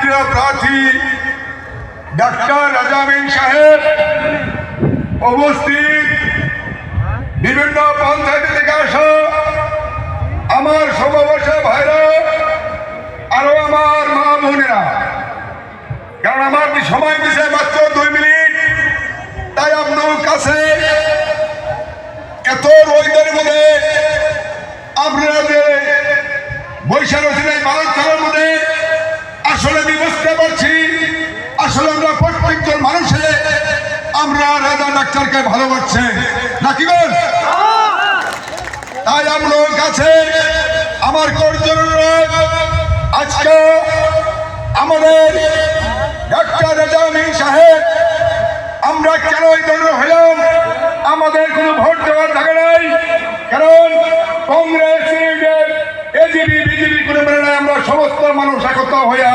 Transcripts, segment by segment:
প্রিয় প্রার্থী ডাক্তার রাজা আমিন সাহেব উপস্থিত, বিভিন্ন পঞ্চায়েত থেকে আসা আমার সমবয়সী ভাইরা, আরো আমার মা বোনেরা, কারণ আমার সময় দিছে মাত্র 2 মিনিট, তাই আপনার কাছে এত রোদের মধ্যে আপনারা যে বৈশাখ মানুষের মধ্যে আসলে আমি বুঝতে পারছি, আসলে আমরা প্রত্যেকজন মানুষে আমরা রাজা ডাক্তারকে ভালোবাসছে নাকি বল? তাই আপনার কাছে আমার করজোর অনুরোধ, আজকে আমাদের ডাক্তার রাজা আমিন সাহেব আমরা কেন এই ধরনের হইলাম, আমাদের কোনো ভোট দেওয়ার থাকে নাই, কারণ কংগ্রেস এজিপি বিজেপি কোনো মানে নাই, আমরা সমস্ত মানুষ একত্র হইয়া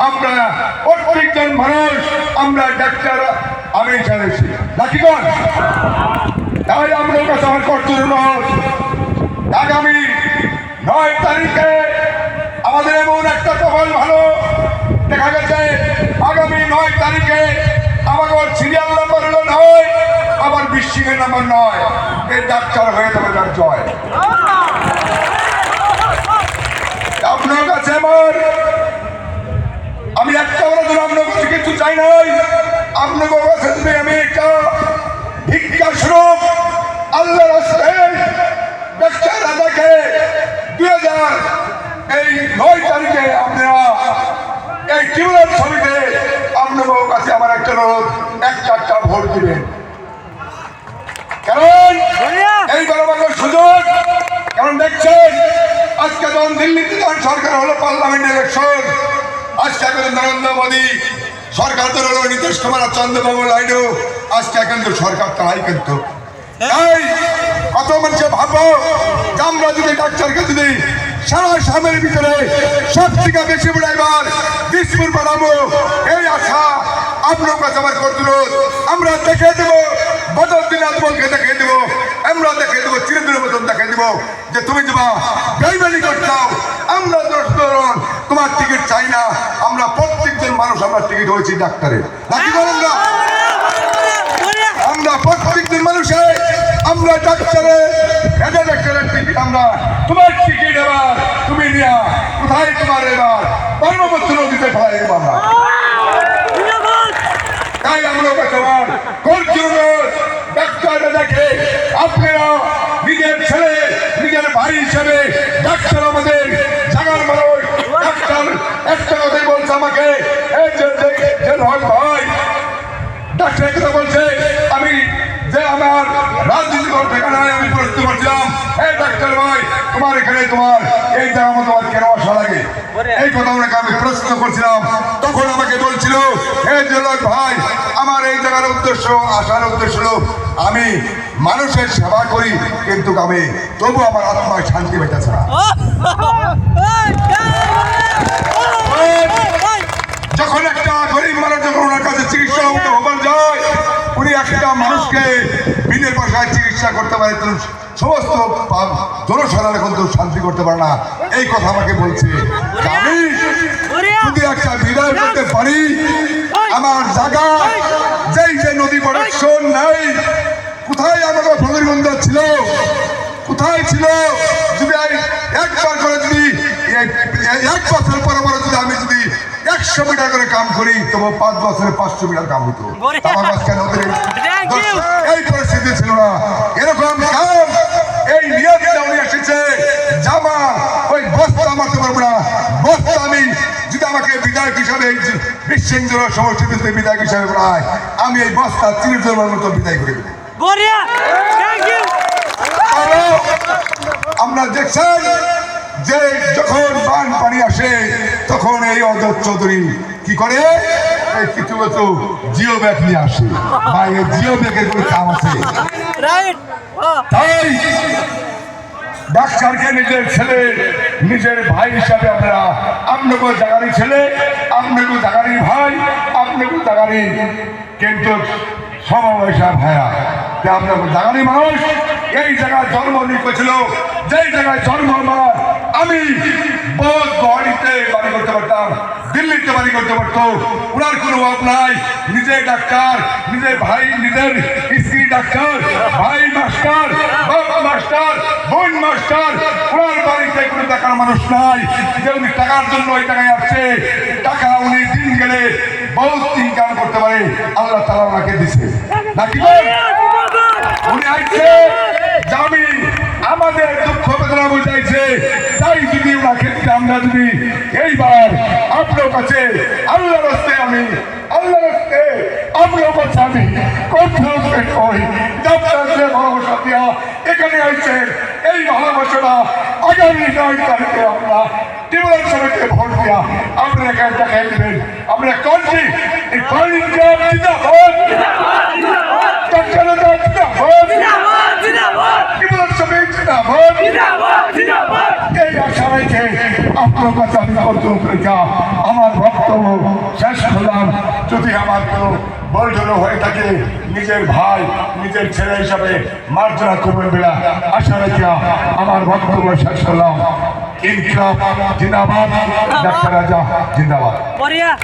আমরা প্রত্যেকজন মানুষ আমরা ডাক্তার আমিন সাহেব নাকি বল? তাই আপনার কাছে আমার করজোর অনুরোধ, আগামী 9 তারিখে আমাদের এমন একটা কপাল ভালো দেখা গেছে, আগামী 9 তারিখে আমার সিরিয়াল নাম্বার হলো 9, আবার বৃশ্চিকের নাম্বার 9, এই ডাক্তার হয়ে যাবে তার জয়। আপনার কাছে আমি একটা বড় আপনার কাছে কিছু চাই নাই, আপনার কাছে যদি আমি একটা ভিক্ষা স্বরূপ আল্লাহ রাস্তায় ডাক্তার রাজাকে 2009 তারিখে আপনারা এই টিউলার ছবিতে আপনার কাছে আমার একটা অনুরোধ, 1-4টা ভোট দিবেন, কারণ এই বড় বড় সুযোগ, কারণ দেখছেন আজকে যখন দিল্লিতে যখন সরকার হলো পার্লামেন্ট ইলেকশন, আজকে এখন নরেন্দ্র মোদী সরকার তো হলো নীতিশ কুমার আর চন্দ্রবাবু নাইডু, আজকে কিন্তু সরকার তারাই কিন্তু তাই কত মানুষে ভাবো যে আমরা যদি ডাক্তারকে যদি সারা সামের ভিতরে সব থেকে বেশি ড্রাইভার দিসপুর বানাবো, এই আশা আপনার কাছে আমার করছিল। আমরা দেখে দেবো বদরুদ্দিন আজমলকে দেখে দেবো, আমরা দেখে দেবো চিরদিনের মতন দেখে দেবো যে তুমি যা বেইমানি করছাও, আমরা তোমার টিকিট চাই না, আমরা প্রত্যেকজন মানুষ আমরা টিকিট হয়েছি ডাক্তারের নাকি বলেন না? আমরা প্রত্যেকজন মানুষে আমরা ডাক্তারের ডাক্তারের টিকিট, আমরা তোমার টিকিট এবার তুমি নিয়া কোথায় তোমার এবার কর্মপত্র দিতে পারে আমরা, তাই আমরা তোমার করজোর ডাক্তার দেখে আপনারা নিজের ছেলে নিজের ভাই হিসেবে ডাক্তার আমাদের জাগার মানুষ, ডাক্তার একটা কথাই বলছে আমাকে, এই যে ভাই ডাক্তার কথা বলছে, আমি যে আমার রাজনীতি করতে আমি প্রশ্ন করছিলাম, এই ডাক্তার ভাই তোমার এখানে তোমার এই জায়গা মতো তোমার কেন আসা লাগে, এই কথা ওনাকে আমি প্রশ্ন করছিলাম, তখন আমাকে বলছিল এই যে ভাই আমার এই জায়গার উদ্দেশ্য আসার উদ্দেশ্য হলো আমি মানুষের সেবা করি, কিন্তু আমি তবু আমার আত্মায় শান্তি পেতেছে না। যখন একটা গরিব মানুষ যখন ওনার কাছে চিকিৎসা হবার যায়, উনি একটা মানুষকে বিনের পয়সায় চিকিৎসা করতে পারে, সমস্ত জনসাধারণ কিন্তু শান্তি করতে পারে না, এই কথা আমাকে বলছে। আমি যদি একটা বিদায় করতে পারি, আমার জায়গা যেই যে নদী প্রোটেকশন নাই, কোথায় আমাকে ফকিরগঞ্জ ছিল, কোথায় ছিল, যদি একবার করে যদি 1 বছর পরে পরে যদি আমি যদি 100 মিটার করে কাম করি, তবু 5 বছরে 500 মিটার কাম হতো। আমার মাঝখানে এই পরিস্থিতি ছিল না, এরকম কাম এই নিয়মটা উনি এসেছে, জামা ওই বস্তা মারতে পারবো না, বস্তা আমি যদি আমাকে বিধায়ক হিসাবে বিশৃঙ্খল সমষ্টিতে যদি বিধায়ক হিসাবে পাই, আমি এই বস্তা 30 জনের মতো বিদায় করে দেবো। আমরা দেখছেন যে যখন বান পানি আসে, তখন এই অজয় চৌধুরী কি করে, এই কিছু কিছু জিও ব্যাগ নিয়ে আসে, বা এই জিও ব্যাগের কোনো কাম আছে। তাই ডাক্তারকে নিজের ছেলে নিজের ভাই হিসাবে আমরা আপনাকে জাগারি ছেলে, আপনাকে জাগারি ভাই, আপনাকে জাগারি কিন্তু সমবয়সা ভাইয়া, আপনার জাগারি মানুষ এই জায়গায় জন্ম নিয়েছিল, যেই জায়গায় জন্ম আমার আমি বহুত গহরিতে বাড়ি করতে পারতাম, দিল্লিতে বাড়ি করতে পারতো, ওনার কোনো অভাব নাই। নিজে ডাক্তার, নিজের ভাই, নিজের স্ত্রী ডাক্তার, ভাই মাস্টার, বাপ মাস্টার, বোন মাস্টার, ওনার বাড়িতে কোনো টাকার মানুষ নাই যে উনি টাকার জন্য ওই টাকায় আসছে। টাকা উনি দিন গেলে বহুত ইনকাম করতে পারে, আল্লাহ তাআলা ওনাকে দিছে নাকি? উনি আসছে জামি আমাদের দুঃখ বেদনা বুঝাইছে, তাই যদি ওনাকে আমরা যদি এইবার আপনার কাছে আল্লাহর রাস্তে আমি আল্লাহর রাস্তে আপনার কাছে আমি কঠোর কই আপনাদের ভালোবাসা দিয়া এখানে আইছে। এই ভালোবাসাটা আগামী 9 তারিখে আমরা ত্রিপুরা সমিতিতে ভোট দিয়া আমরা এখানে দেখাই দেবেন। আমরা করছি এই পানির গ্রাম জিন্দাবাদ, এই আশা রেখে আপনার কাছে আমি অর্জন করেছা আমার বক্তব্য শেষ করলাম। যদি আমার কোনো বৈঠক হয়ে থাকে নিজের ভাই নিজের ছেলে হিসাবে মার্জনা করবেন বেলা আশা রেখে আমার বক্তব্য শেষ করলাম। ইনকলাব জিন্দাবাদ, ডাক্তার রাজা জিন্দাবাদ।